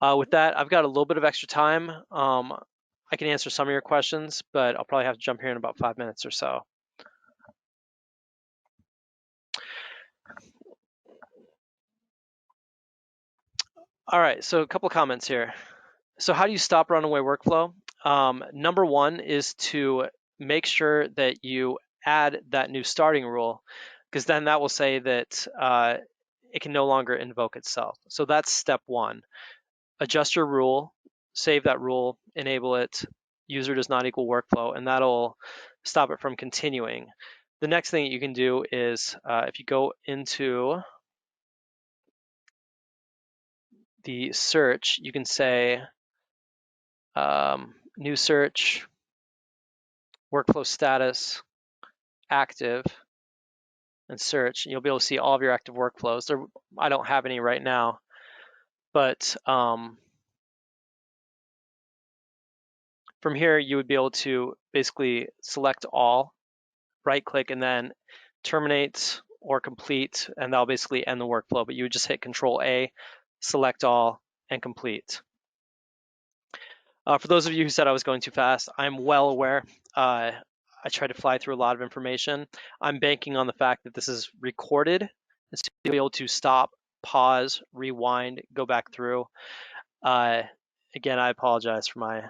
With that, I've got a little bit of extra time. I can answer some of your questions, but I'll probably have to jump here in about 5 minutes or so. All right, so a couple of comments here. So how do you stop runaway workflow? Number one is to make sure that you add that new starting rule, because then that will say that it can no longer invoke itself. So that's step one. Adjust your rule, save that rule, enable it, user does not equal workflow, and that'll stop it from continuing. The next thing that you can do is if you go into the search, you can say new search, workflow status, active, and search. And you'll be able to see all of your active workflows. I don't have any right now, but from here you would be able to basically select all, right click, and then terminate or complete, and that'll basically end the workflow. But you would just hit Control A, select all, and complete. For those of you who said I was going too fast, I'm well aware. I tried to fly through a lot of information. I'm banking on the fact that this is recorded, and so you'll be able to stop, pause, rewind, go back through. Again, I apologize for my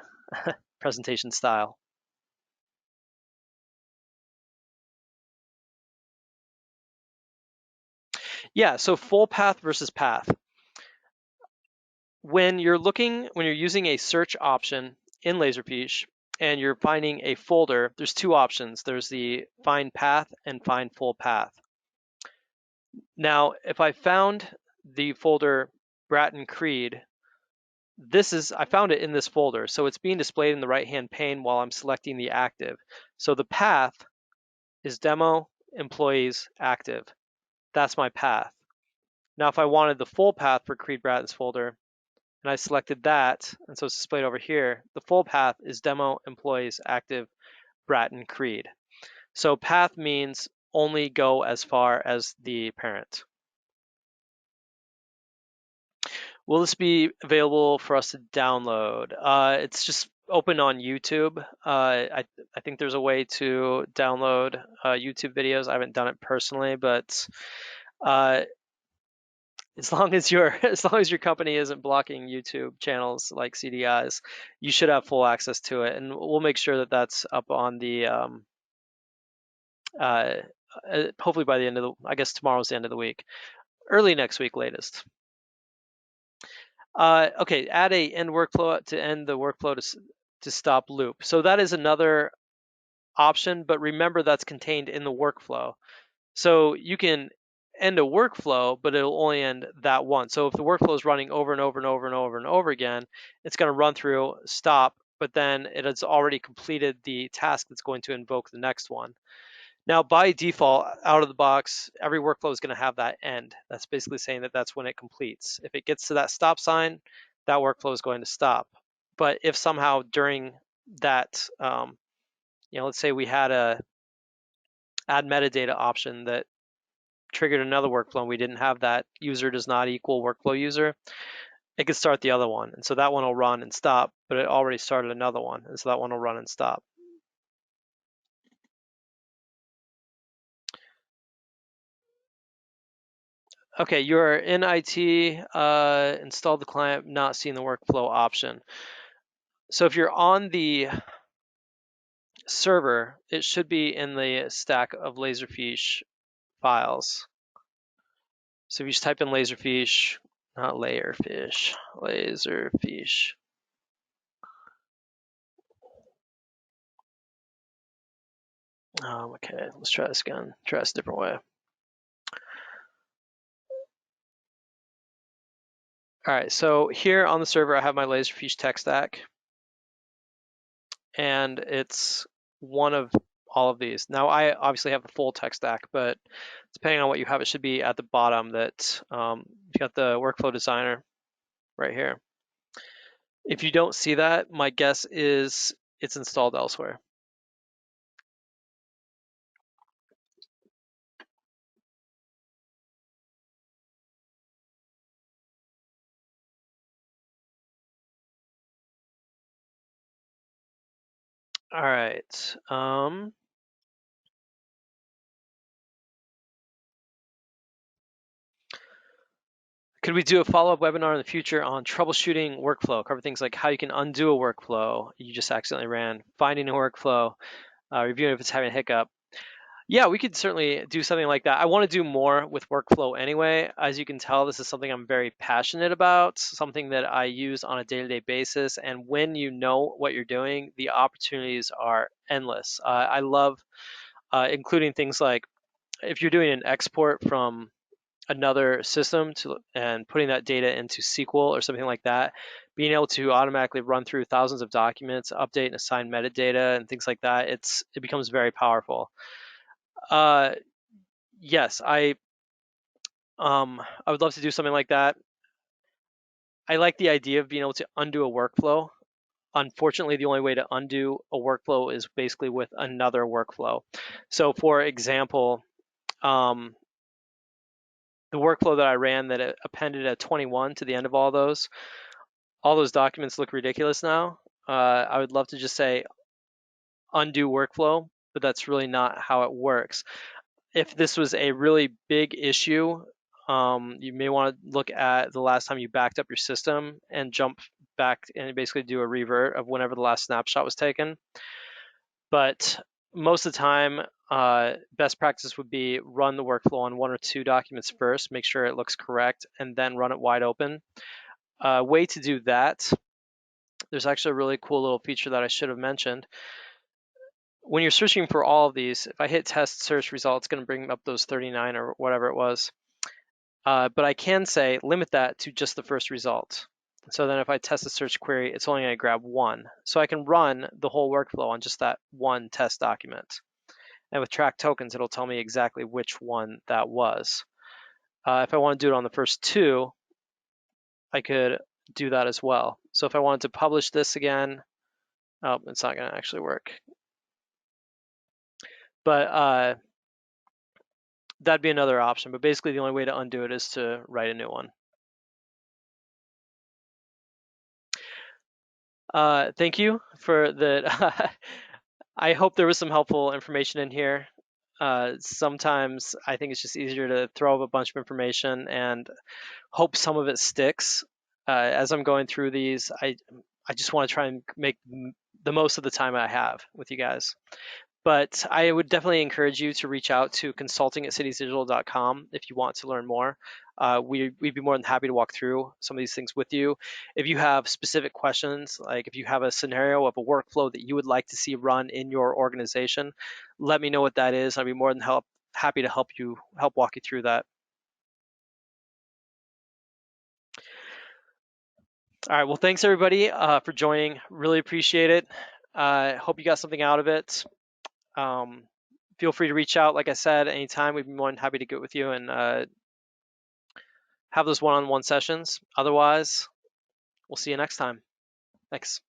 presentation style. Yeah, so full path versus path. When you're using a search option in Laserfiche and you're finding a folder, there's two options. There's the find path and find full path. Now, if I found the folder Bratton Creed, I found it in this folder, so it's being displayed in the right-hand pane while I'm selecting the active. So the path is demo employees active. That's my path. Now, if I wanted the full path for Creed Bratton's folder, and I selected that, and so it's displayed over here, the full path is demo employees active Bratton Creed. So path means only go as far as the parent. Will this be available for us to download? It's just open on YouTube. I think there's a way to download YouTube videos. I haven't done it personally, but as long as your company isn't blocking YouTube channels like CDIs, you should have full access to it, and we'll make sure that that's up on the hopefully by the end of I guess tomorrow's the end of the week, early next week latest. Okay, add a end workflow to end the workflow to stop loop. So that is another option, but remember that's contained in the workflow. So you can end a workflow, but it'll only end that one. So if the workflow is running over and over and over and over and over again, it's going to run through, stop, but then it has already completed the task that's going to invoke the next one. Now, by default, out of the box, every workflow is going to have that end. That's basically saying that that's when it completes. If it gets to that stop sign, that workflow is going to stop. But if somehow during that, let's say we had a add metadata option that triggered another workflow and we didn't have that user does not equal workflow user, it could start the other one. And so that one will run and stop, but it already started another one. And so that one will run and stop. Okay, you're in IT, installed the client, not seeing the workflow option. So if you're on the server, it should be in the stack of Laserfiche files. So if you just type in Laserfiche, not Laserfiche, Laserfiche. Okay, let's try this again. Try this a different way. All right, so here on the server, I have my Laserfiche tech stack, and it's one of all of these. Now, I obviously have the full tech stack, but depending on what you have, it should be at the bottom that you got the workflow designer right here. If you don't see that, my guess is it's installed elsewhere. All right. Could we do a follow-up webinar in the future on troubleshooting workflow? Cover things like how you can undo a workflow you just accidentally ran, finding a workflow, reviewing if it's having a hiccup. Yeah, we could certainly do something like that. I want to do more with workflow anyway. As you can tell, this is something I'm very passionate about, something that I use on a day-to-day basis. And when you know what you're doing, the opportunities are endless. I love including things like if you're doing an export from another system and putting that data into SQL or something like that, being able to automatically run through thousands of documents, update and assign metadata and things like that, it becomes very powerful. Yes, I would love to do something like that. I like the idea of being able to undo a workflow. Unfortunately, the only way to undo a workflow is basically with another workflow. So for example, the workflow that I ran that appended a 21 to the end of all those documents look ridiculous now. I would love to just say undo workflow, but that's really not how it works. If this was a really big issue, you may want to look at the last time you backed up your system and jump back and basically do a revert of whenever the last snapshot was taken. But most of the time, best practice would be run the workflow on 1 or 2 documents first, make sure it looks correct, and then run it wide open. Way to do that, there's actually a really cool little feature that I should have mentioned. When you're searching for all of these, if I hit test search result, it's going to bring up those 39 or whatever it was. But I can say limit that to just the first result. So then if I test a search query, it's only going to grab 1. So I can run the whole workflow on just that 1 test document. And with track tokens, it'll tell me exactly which one that was. If I want to do it on the first 2, I could do that as well. So if I wanted to publish this again, oh, it's not going to actually work. But that'd be another option. But basically, the only way to undo it is to write a new one. Thank you for the. I hope there was some helpful information in here. Sometimes I think it's just easier to throw up a bunch of information and hope some of it sticks. As I'm going through these, I just want to try and make the most of the time I have with you guys. But I would definitely encourage you to reach out to consulting@citiesdigital.com if you want to learn more. We'd be more than happy to walk through some of these things with you. If you have specific questions, like if you have a scenario of a workflow that you would like to see run in your organization, let me know what that is. I'd be more than happy to help walk you through that. All right, well, thanks everybody for joining. Really appreciate it. Hope you got something out of it. Feel free to reach out, like I said, anytime. We'd be more than happy to get with you and have those one-on-one sessions. Otherwise, we'll see you next time. Thanks.